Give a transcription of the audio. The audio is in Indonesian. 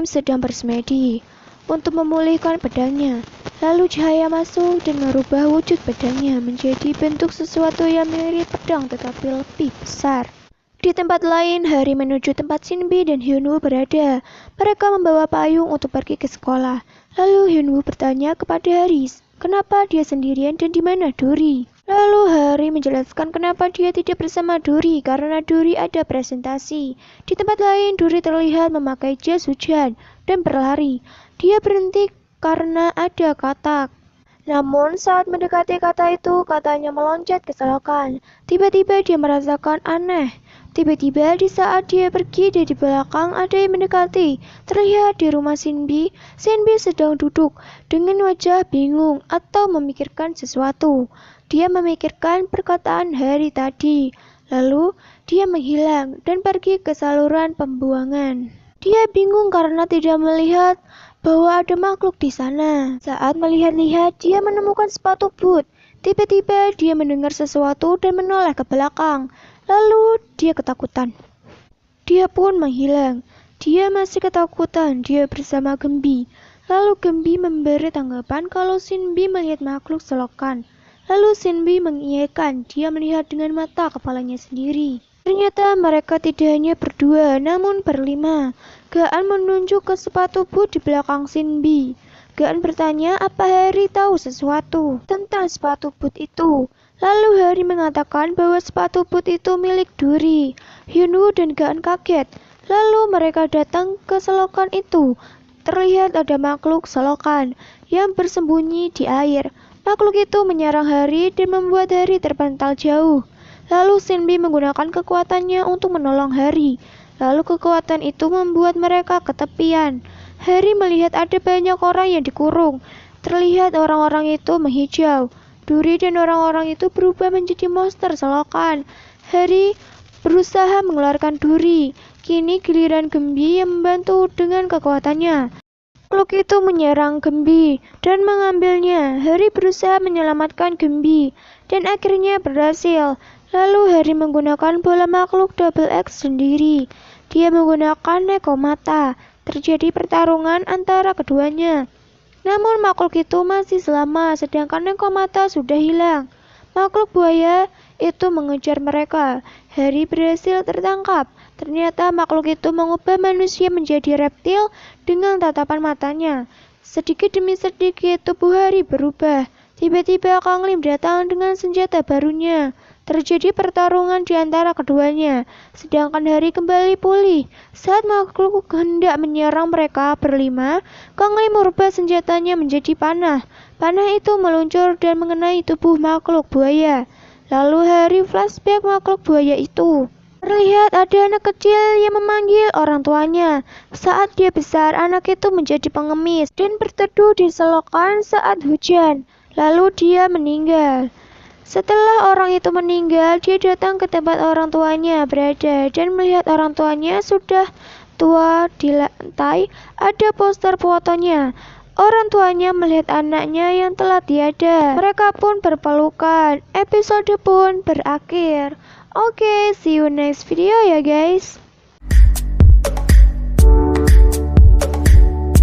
Kang Lim sedang bersemedi untuk memulihkan pedangnya. Lalu cahaya masuk dan merubah wujud pedangnya menjadi bentuk sesuatu yang mirip pedang tetapi lebih besar. Di tempat lain, Hari menuju tempat Shinbi dan Hyunwoo berada. Mereka membawa payung untuk pergi ke sekolah. Lalu Hyunwoo bertanya kepada Hari, kenapa dia sendirian dan di mana Dori? Lalu Hari menjelaskan kenapa dia tidak bersama Dori karena Dori ada presentasi. Di tempat lain, Dori terlihat memakai jas hujan dan berlari. Dia berhenti karena ada katak. Namun saat mendekati kata itu, katanya meloncat ke selokan. Tiba-tiba dia merasakan aneh. Tiba-tiba di saat dia pergi dari belakang ada yang mendekati. Terlihat di rumah Shinbi sedang duduk dengan wajah bingung atau memikirkan sesuatu. Dia memikirkan perkataan Hari tadi. Lalu dia menghilang dan pergi ke saluran pembuangan. Dia bingung karena tidak melihat bahwa ada makhluk di sana. Saat melihat-lihat, dia menemukan sepatu boot. Tiba-tiba dia mendengar sesuatu dan menoleh ke belakang. Lalu dia ketakutan. Dia pun menghilang. Dia masih ketakutan. Dia bersama Gembi. Lalu Gembi memberi tanggapan kalau Shinbi melihat makhluk selokan. Lalu Shinbi mengiyakan. Dia melihat dengan mata kepalanya sendiri. Ternyata mereka tidak hanya berdua, namun berlima. Gaan menunjuk ke sepatu boot di belakang Shinbi. Gaan bertanya apa Hari tahu sesuatu tentang sepatu boot itu. Lalu Hari mengatakan bahwa sepatu boot itu milik Dori. Hyunwoo dan Gaan kaget. Lalu mereka datang ke selokan itu. Terlihat ada makhluk selokan yang bersembunyi di air. Makhluk itu menyerang Hari dan membuat Hari terpental jauh. Lalu Shinbi menggunakan kekuatannya untuk menolong Hari. Lalu kekuatan itu membuat mereka ketepian. Hari melihat ada banyak orang yang dikurung. Terlihat orang-orang itu menghijau. Dori dan orang-orang itu berubah menjadi monster selokan. Hari berusaha mengeluarkan Dori. Kini giliran Gembi yang membantu dengan kekuatannya. Makhluk itu menyerang Gembi dan mengambilnya. Hari berusaha menyelamatkan Gembi dan akhirnya berhasil. Lalu Hari menggunakan bola makhluk Double X sendiri. Dia menggunakan Nekomata. Terjadi pertarungan antara keduanya. Namun makhluk itu masih selamat, sedangkan Nekomata sudah hilang. Makhluk buaya itu mengejar mereka. Hari berhasil tertangkap. Ternyata makhluk itu mengubah manusia menjadi reptil dengan tatapan matanya. Sedikit demi sedikit tubuh Hari berubah. Tiba-tiba Kang Lim datang dengan senjata barunya. Terjadi pertarungan di antara keduanya, sedangkan Hari kembali pulih. Saat makhluk hendak menyerang mereka berlima, Kang Lim merubah senjatanya menjadi panah. Panah itu meluncur dan mengenai tubuh makhluk buaya. Lalu Hari flashback makhluk buaya itu. Terlihat ada anak kecil yang memanggil orang tuanya. Saat dia besar, anak itu menjadi pengemis dan berteduh di selokan saat hujan. Lalu dia meninggal. Setelah orang itu meninggal, dia datang ke tempat orang tuanya berada dan melihat orang tuanya sudah tua. Di lantai ada poster fotonya. Orang tuanya melihat anaknya yang telah tiada. Mereka pun berpelukan. Episode pun berakhir. Oke, see you next video ya guys.